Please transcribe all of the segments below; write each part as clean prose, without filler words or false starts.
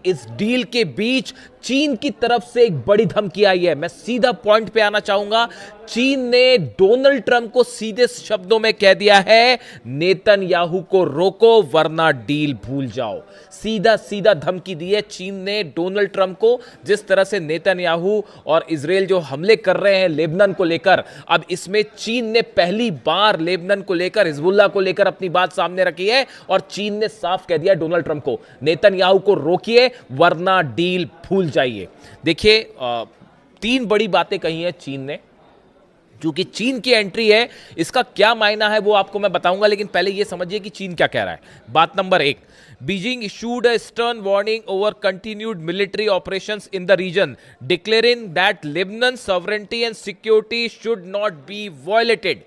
इस डील के बीच चीन की तरफ से एक बड़ी धमकी आई है। मैं सीधा पॉइंट पे आना चाहूंगा। चीन ने डोनाल्ड ट्रंप को सीधे शब्दों में कह दिया है, नेतन्याहू को रोको वरना डील भूल जाओ। सीधा सीधा धमकी दी है चीन ने डोनाल्ड ट्रंप को। जिस तरह से नेतन्याहू और इजराइल जो हमले कर रहे हैं लेबनान को लेकर, अब इसमें चीन ने पहली बार लेबनान को लेकर, हिजबुल्लाह को लेकर अपनी बात सामने रखी है और चीन ने साफ कह दिया डोनाल्ड ट्रंप को, नेतन्याहू को रोकिए वरना डील भूल जाइए। देखिए, तीन बड़ी बातें कही हैं चीन ने। क्योंकि चीन की एंट्री है, इसका क्या मायना है वो आपको मैं बताऊंगा, लेकिन पहले ये समझिए कि चीन क्या कह रहा है। बात नंबर एक, Beijing issued a stern warning over continued military operations in the region, declaring that Lebanon's sovereignty and security should not be violated.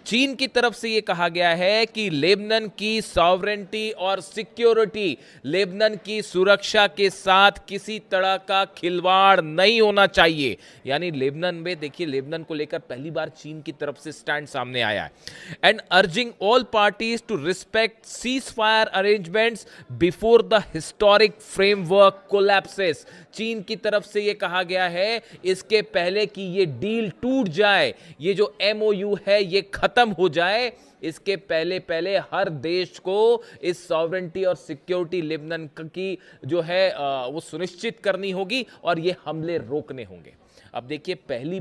चीन की तरफ से यह कहा गया है कि लेबनान की सॉवरेंटी और सिक्योरिटी, लेबनान की सुरक्षा के साथ किसी तरह का खिलवाड़ नहीं होना चाहिए। यानी लेबनान में देखिए, लेबनान को लेकर पहली बार चीन की तरफ से स्टैंड सामने आया है। And urging all parties to respect cease fire arrangements before the historic framework collapses. चीन की तरफ से यह कहा गया है, इसके पहले कि ये डील टूट जाए, ये जो एमओयू है ये खत्म हो जाए, इसके पहले पहले हर देश को इस सॉवरेंटी और सिक्योरिटी लेबनान की जो है वो सुनिश्चित करनी होगी और ये हमले रोकने होंगे। अब देखिए, पहली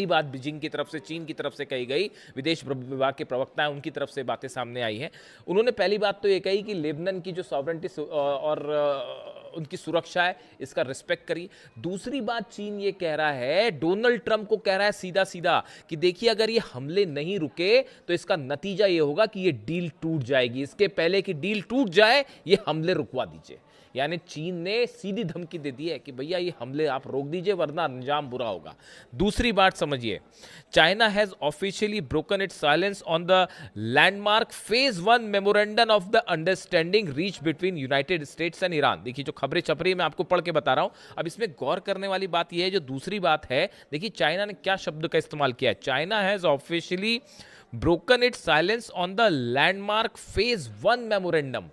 बात बीजिंग की तरफ से, चीन की तरफ से कही गई, विदेश विभाग के प्रवक्ता हैं उनकी तरफ से बातें सामने आई हैं। उन्होंने पहली बात तो ये कही कि लेबनान की जो सॉवरेंटी और उनकी सुरक्षा है, इसका रिस्पेक्ट करिए। दूसरी बात चीन ये कह रहा है, डोनाल्ड ट्रंप को कह रहा है सीधा सीधा कि देखिए, अगर ये हमले नहीं रुके तो इसका नतीजा ये होगा कि ये डील टूट जाएगी। इसके पहले कि डील टूट जाए, ये हमले रुकवा दीजिए। यानी चीन ने सीधी धमकी दे दी है कि भैया ये हमले आप रोक दीजिए वरना अंजाम बुरा होगा। दूसरी बात समझिए, China has officially broken it's silence on the landmark phase 1 memorandum of the understanding reach between United states and Iran. देखिए, जो खबरें छप रही है मैं आपको पढ़ के बता रहा हूं। अब इसमें गौर करने वाली बात यह है, जो दूसरी बात है, देखिए चाइना ने क्या शब्द का इस्तेमाल किया है। China has officially broken it's silence on the landmark phase 1 memorandum.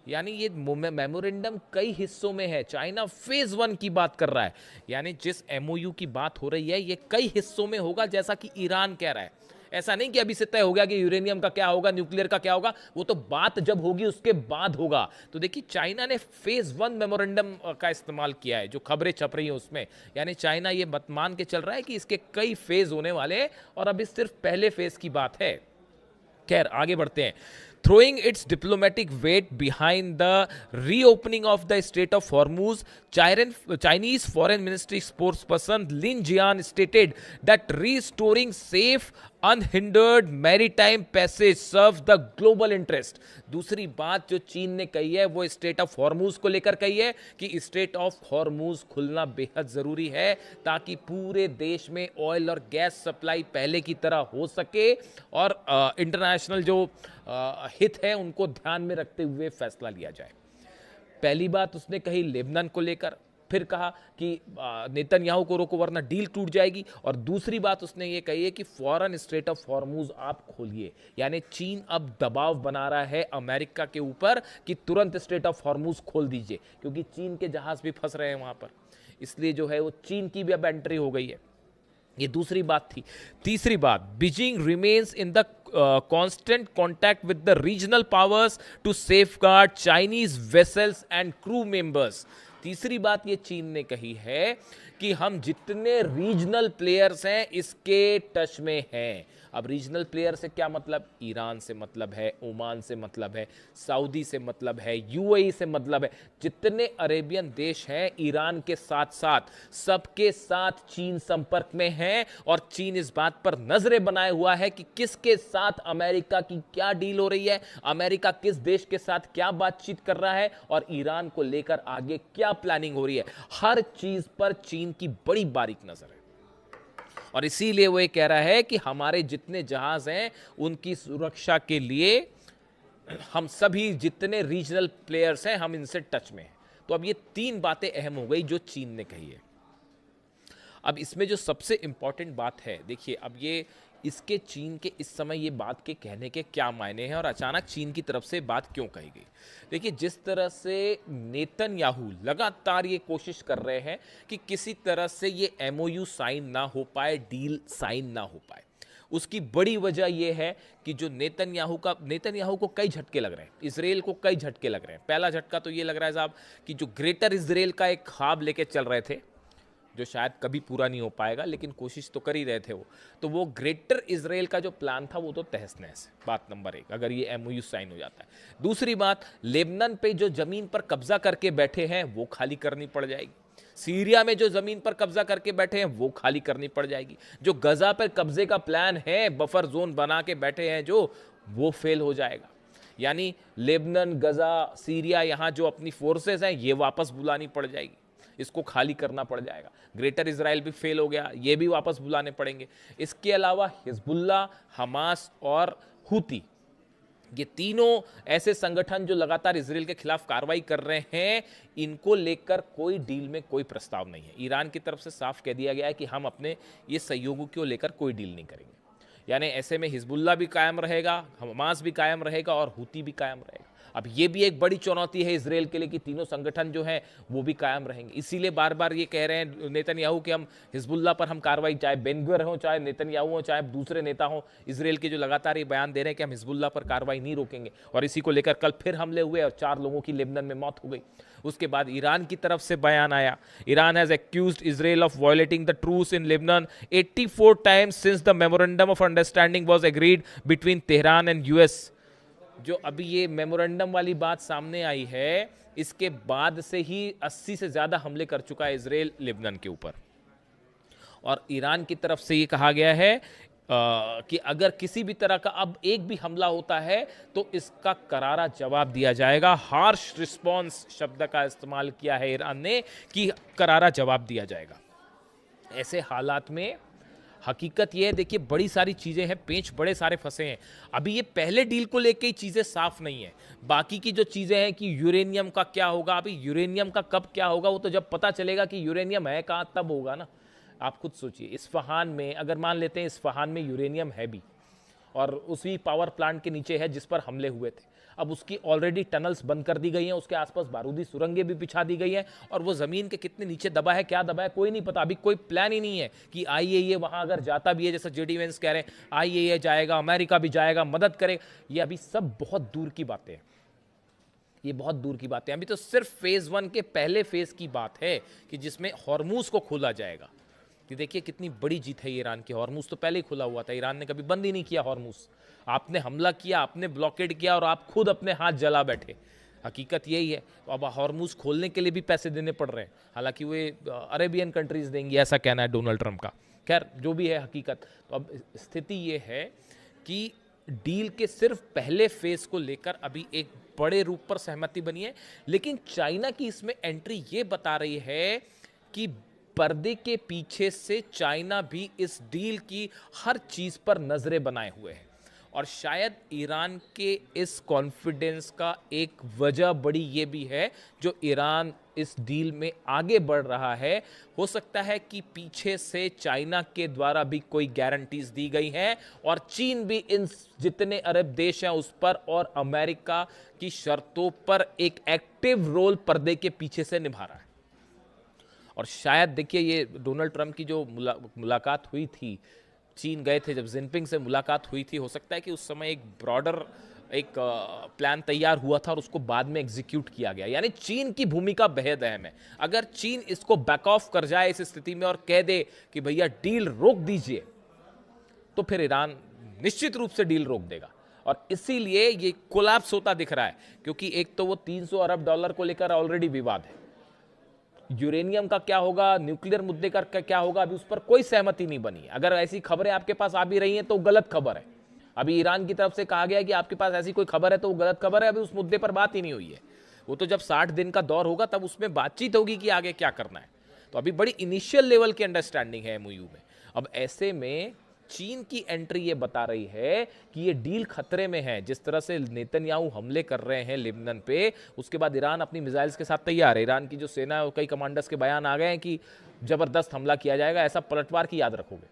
यानी ये मेमोरेंडम कई हिस्सों में है। चाइना फेज 1 की बात कर रहा है, यानी जिस एमओयू की बात हो रही है ये कई हिस्सों में होगा, जैसा कि ईरान कह रहा है। ऐसा नहीं कि अभी से तय हो गया कि यूरेनियम का क्या होगा, न्यूक्लियर का क्या होगा, वो तो बात जब होगी उसके बाद होगा। तो देखिए, चाइना ने फेज 1 मेमोरेंडम का इस्तेमाल किया है, जो खबरें छप रही हैं उसमें। यानी चाइना ये मान के चल रहा है कि इसके कई फेज होने वाले हैं और अभी सिर्फ पहले फेज की बात है। खैर, आगे बढ़ते हैं। Throwing its diplomatic weight behind the reopening of the Strait of Hormuz, Chinese Foreign Ministry spokesperson Lin Jian stated that restoring safe, unhindered maritime passage serves the global interest. दूसरी बात जो चीन ने कही है वो स्ट्रेट ऑफ हॉर्मूज को लेकर कही है कि स्ट्रेट ऑफ हॉर्मूज खुलना बेहद जरूरी है ताकि पूरे देश में ऑयल और गैस सप्लाई पहले की तरह हो सके और इंटरनेशनल जो हित है उनको ध्यान में रखते हुए फैसला लिया जाए। पहली बात उसने कही लेबनान को लेकर, फिर कहा कि नेतन्याहू को रोको वरना डील टूट जाएगी, और दूसरी बात उसने ये कही है कि फौरन स्ट्रेट ऑफ हॉर्मूज आप खोलिए। यानी चीन अब दबाव बना रहा है अमेरिका के ऊपर कि तुरंत स्ट्रेट ऑफ हॉर्मूज खोल दीजिए, क्योंकि चीन के जहाज भी फंस रहे हैं वहां पर। इसलिए जो है वो चीन की भी अब एंट्री हो गई है। ये दूसरी बात थी। तीसरी बात, Beijing remains in the constant contact with the regional powers to safeguard Chinese vessels and crew members। तीसरी बात ये चीन ने कही है कि हम जितने रीजनल प्लेयर्स हैं इसके टच में हैं। अब रीजनल प्लेयर से क्या मतलब? ईरान से मतलब है, ओमान से मतलब है, सऊदी से मतलब है, यूएई से मतलब है। जितने अरेबियन देश हैं ईरान के साथ साथ सबके साथ चीन संपर्क में है, और चीन इस बात पर नजरें बनाए हुआ है कि किसके साथ अमेरिका की क्या डील हो रही है, अमेरिका किस देश के साथ क्या बातचीत कर रहा है और ईरान को लेकर आगे क्या प्लानिंग हो रही है। हर चीज पर चीन की बड़ी बारीक नजर है, और इसीलिए वो ये कह रहा है कि हमारे जितने जहाज हैं उनकी सुरक्षा के लिए हम सभी जितने रीजनल प्लेयर्स हैं हम इनसे टच में हैं। तो अब ये तीन बातें अहम हो गई जो चीन ने कही है। अब इसमें जो सबसे इंपॉर्टेंट बात है, देखिए अब ये इसके चीन के इस समय ये बात के कहने के क्या मायने हैं और अचानक चीन की तरफ से बात क्यों कही गई? देखिए, जिस तरह से नेतन्याहू लगातार ये कोशिश कर रहे हैं कि किसी तरह से ये एमओयू साइन ना हो पाए, डील साइन ना हो पाए, उसकी बड़ी वजह यह है कि जो नेतन्याहू को कई झटके लग रहे हैं, इजराइल को कई झटके लग रहे हैं। पहला झटका तो ये लग रहा है साहब कि जो ग्रेटर इजराइल का एक ख्वाब लेके चल रहे थे, जो शायद कभी पूरा नहीं हो पाएगा, लेकिन कोशिश तो कर ही रहे थे वो, तो वो ग्रेटर इजराइल का जो प्लान था वो तो तहस नहस है। बात नंबर 1, अगर ये एमओयू साइन हो जाता है। दूसरी बात, लेबनान पे जो जमीन पर कब्जा करके बैठे हैं वो खाली करनी पड़ जाएगी। सीरिया में जो जमीन पर कब्जा करके बैठे हैं वो खाली करनी पड़ जाएगी। जो गजा पर कब्जे का प्लान है, बफर जोन बना के बैठे हैं जो, वो फेल हो जाएगा। यानी लेबनान, गजा, सीरिया, यहां जो अपनी फोर्सेस हैं ये वापस बुलानी पड़ जाएगी, इसको खाली करना पड़ जाएगा। ग्रेटर इजराइल भी फेल हो गया, ये भी वापस बुलाने पड़ेंगे। इसके अलावा हिजबुल्ला, हमास और हुती, ये तीनों ऐसे संगठन जो लगातार इजराइल के खिलाफ कार्रवाई कर रहे हैं, इनको लेकर कोई डील में कोई प्रस्ताव नहीं है। ईरान की तरफ से साफ कह दिया गया है कि हम अपने ये सहयोगियों को लेकर कोई डील नहीं करेंगे। यानी ऐसे में हिजबुल्ला भी कायम रहेगा, हमास भी कायम रहेगा और हुती भी कायम रहेगा। अब ये भी एक बड़ी चुनौती है इजराइल के लिए कि तीनों संगठन जो हैं वो भी कायम रहेंगे। इसीलिए बार बार ये कह रहे हैं नेतन्याहू कि हम हिजबुल्ला पर हम कार्रवाई, चाहे बेन-गुवियर हो, चाहे नेतन्याहू हो, चाहे दूसरे नेता हो इजराइल के, जो लगातार ये बयान दे रहे हैं कि हम हिजबुल्ला पर कार्रवाई नहीं रोकेंगे। और इसी को लेकर कल फिर हमले हुए और 4 लोगों की लेबनान में मौत हो गई। उसके बाद ईरान की तरफ से बयान आया, Iran has accused Israel of violating the truce in Lebanon 84 times since the memorandum of understanding was agreed between Tehran and US. जो अभी ये मेमोरेंडम वाली बात सामने आई है, इसके बाद से ही 80 से ज्यादा हमले कर चुका है इजराइल लेबनान के ऊपर। और ईरान की तरफ से ये कहा गया है कि अगर किसी भी तरह का अब एक भी हमला होता है तो इसका करारा जवाब दिया जाएगा। हार्श रिस्पॉन्स शब्द का इस्तेमाल किया है ईरान ने कि करारा जवाब दिया जाएगा। ऐसे हालात में हकीकत यह है, देखिए बड़ी सारी चीज़ें हैं, पेंच बड़े सारे फंसे हैं। अभी ये पहले डील को लेके ही चीज़ें साफ नहीं है। बाकी की जो चीज़ें हैं कि यूरेनियम का क्या होगा, अभी यूरेनियम का कब क्या होगा वो तो जब पता चलेगा कि यूरेनियम है कहाँ तब होगा ना। आप खुद सोचिए, इस्फहान में अगर मान लेते हैं इस्फहान में यूरेनियम है भी और उसी पावर प्लांट के नीचे है जिस पर हमले हुए थे, अब उसकी ऑलरेडी टनल्स बंद कर दी गई हैं, उसके आसपास बारूदी सुरंगें भी बिछा दी गई हैं और वो ज़मीन के कितने नीचे दबा है, क्या दबा है, कोई नहीं पता। अभी कोई प्लान ही नहीं है कि आईएईए वहाँ अगर जाता भी है, जैसा जेडी वेंस कह रहे हैं आईएईए जाएगा, अमेरिका भी जाएगा, मदद करेगा, ये अभी सब बहुत दूर की बातें हैं। ये बहुत दूर की बातें हैं। अभी तो सिर्फ फेज़ 1 के पहले फेज़ की बात है कि जिसमें हॉर्मूज को खोला जाएगा। कि देखिए कितनी बड़ी जीत है ईरान की। हॉर्मूज तो पहले ही खुला हुआ था, ईरान ने कभी बंद ही नहीं किया हॉर्मूज। आपने हमला किया, आपने ब्लॉकेड किया और आप खुद अपने हाथ जला बैठे। हकीकत यही है। तो अब हॉर्मूज खोलने के लिए भी पैसे देने पड़ रहे हैं, हालांकि वे अरेबियन कंट्रीज देंगी ऐसा कहना है डोनाल्ड ट्रंप का। खैर जो भी है हकीकत, तो अब स्थिति ये है कि डील के सिर्फ पहले फेज को लेकर अभी एक बड़े रूप पर सहमति बनी है, लेकिन चाइना की इसमें एंट्री ये बता रही है कि पर्दे के पीछे से चाइना भी इस डील की हर चीज पर नजरें बनाए हुए है। और शायद ईरान के इस कॉन्फिडेंस का एक वजह बड़ी ये भी है, जो ईरान इस डील में आगे बढ़ रहा है, हो सकता है कि पीछे से चाइना के द्वारा भी कोई गारंटीज दी गई हैं और चीन भी इन जितने अरब देश हैं उस पर और अमेरिका की शर्तों पर एक एक्टिव रोल पर्दे के पीछे से निभा रहा है। और शायद देखिए ये डोनाल्ड ट्रंप की जो मुलाकात हुई थी, चीन गए थे जब जिनपिंग से मुलाकात हुई थी, हो सकता है कि उस समय एक ब्रॉडर एक प्लान तैयार हुआ था और उसको बाद में एग्जीक्यूट किया गया। यानी चीन की भूमिका बेहद अहम है। अगर चीन इसको बैक ऑफ कर जाए इस स्थिति में और कह दे कि भैया डील रोक दीजिए, तो फिर ईरान निश्चित रूप से डील रोक देगा। और इसीलिए ये कोलैप्स होता दिख रहा है, क्योंकि एक तो वो 300 अरब डॉलर को लेकर ऑलरेडी विवाद है, यूरेनियम का क्या होगा, न्यूक्लियर मुद्दे का क्या होगा, अभी उस पर कोई सहमति नहीं बनी है। अगर ऐसी खबरें आपके पास आ भी रही हैं तो गलत खबर है। अभी ईरान की तरफ से कहा गया है कि आपके पास ऐसी कोई खबर है तो वो गलत खबर है, अभी उस मुद्दे पर बात ही नहीं हुई है। वो तो जब 60 दिन का दौर होगा तब उसमें बातचीत होगी कि आगे क्या करना है। तो अभी बड़ी इनिशियल लेवल की अंडरस्टैंडिंग है एमओयू में। अब ऐसे में चीन की एंट्री ये बता रही है कि ये डील खतरे में है। जिस तरह से नेतन्याहू हमले कर रहे हैं लेबनान पे, उसके बाद ईरान अपनी मिसाइल्स के साथ तैयार है। ईरान की जो सेना है, कई कमांडर्स के बयान आ गए हैं कि जबरदस्त हमला किया जाएगा, ऐसा पलटवार की याद रखोगे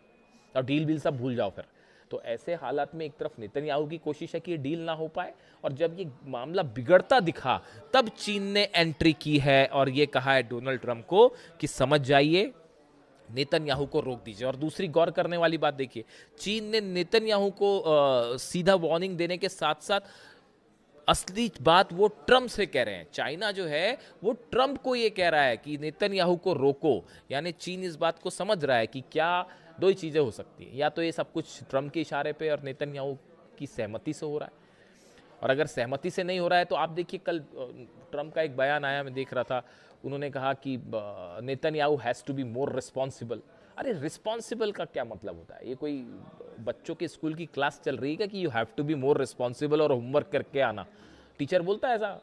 और डील सब भूल जाओ फिर। तो ऐसे हालात में एक तरफ नेतन्याहू की कोशिश है कि ये डील ना हो पाए, और जब ये मामला बिगड़ता दिखा तब चीन ने एंट्री की है और ये कहा है डोनाल्ड ट्रंप को कि समझ जाइए, नेतन्याहू को रोक दीजिए। और दूसरी गौर करने वाली बात देखिए, चीन ने नेतन्याहू को सीधा वार्निंग देने के साथ साथ असली बात वो ट्रंप से कह रहे हैं। चाइना जो है वो ट्रंप को ये कह रहा है कि नेतन्याहू को रोको, यानी चीन इस बात को समझ रहा है कि क्या दो ही चीज़ें हो सकती हैं, या तो ये सब कुछ ट्रंप के इशारे पे और नेतन्याहू की सहमति से हो रहा है, और अगर सहमति से नहीं हो रहा है तो आप देखिए कल ट्रंप का एक बयान आया, मैं देख रहा था, उन्होंने कहा कि Netanyahu has to be more responsible. अरे रिस्पॉन्सिबल का क्या मतलब होता है? ये कोई बच्चों के स्कूल की क्लास चल रही है कि you have to be more responsible और होमवर्क करके आना? टीचर बोलता है ऐसा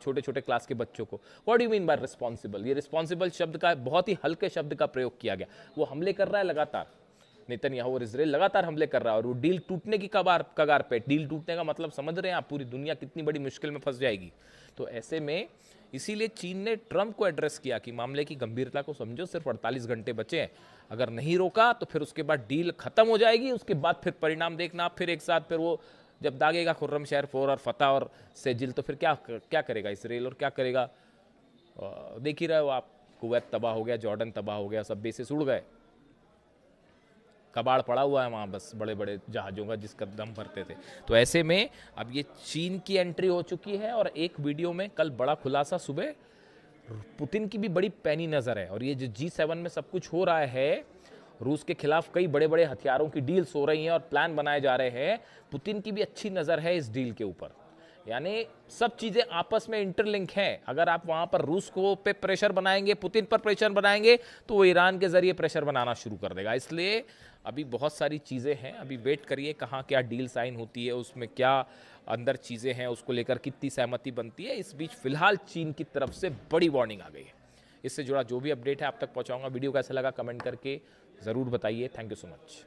छोटे छोटे क्लास के बच्चों को? What do you mean by responsible? ये रिस्पॉन्सिबल शब्द का बहुत ही हल्के शब्द का प्रयोग किया गया। वो हमले कर रहा है लगातार, नेतन्याहू और इजराइल लगातार हमले कर रहा है, और वो डील टूटने की कगार पे। डील टूटने का मतलब समझ रहे हैं आप? पूरी दुनिया कितनी बड़ी मुश्किल में फंस जाएगी। तो ऐसे में इसीलिए चीन ने ट्रंप को एड्रेस किया कि मामले की गंभीरता को समझो, सिर्फ 48 घंटे बचे हैं, अगर नहीं रोका तो फिर उसके बाद डील खत्म हो जाएगी, उसके बाद फिर परिणाम देखना आप, फिर एक साथ फिर वो जब दागेगा खुर्रम शहर 4 और फतह और सेजिल, तो फिर क्या करेगा इसराइल और क्या करेगा? देख ही रहे हो आप, कुवैत तबाह हो गया, जॉर्डन तबाह हो गया, सब बेसिस उड़ गए, कबाड़ पड़ा हुआ है वहाँ बस बड़े बड़े जहाज़ों का जिसका दम भरते थे। तो ऐसे में अब ये चीन की एंट्री हो चुकी है, और एक वीडियो में कल बड़ा खुलासा सुबह, पुतिन की भी बड़ी पैनी नज़र है, और ये जो G7 में सब कुछ हो रहा है, रूस के खिलाफ कई बड़े बड़े हथियारों की डील्स हो रही हैं और प्लान बनाए जा रहे हैं, पुतिन की भी अच्छी नज़र है इस डील के ऊपर। यानी सब चीज़ें आपस में इंटरलिंक हैं। अगर आप वहाँ पर रूस को पे प्रेशर बनाएंगे, पुतिन पर प्रेशर बनाएंगे, तो वो ईरान के ज़रिए प्रेशर बनाना शुरू कर देगा। इसलिए अभी बहुत सारी चीज़ें हैं, अभी वेट करिए कहाँ क्या डील साइन होती है, उसमें क्या अंदर चीज़ें हैं, उसको लेकर कितनी सहमति बनती है। इस बीच फिलहाल चीन की तरफ से बड़ी वार्निंग आ गई है। इससे जुड़ा जो भी अपडेट है आप तक पहुँचाऊँगा। वीडियो कैसा लगा कमेंट करके ज़रूर बताइए। Thank you so much.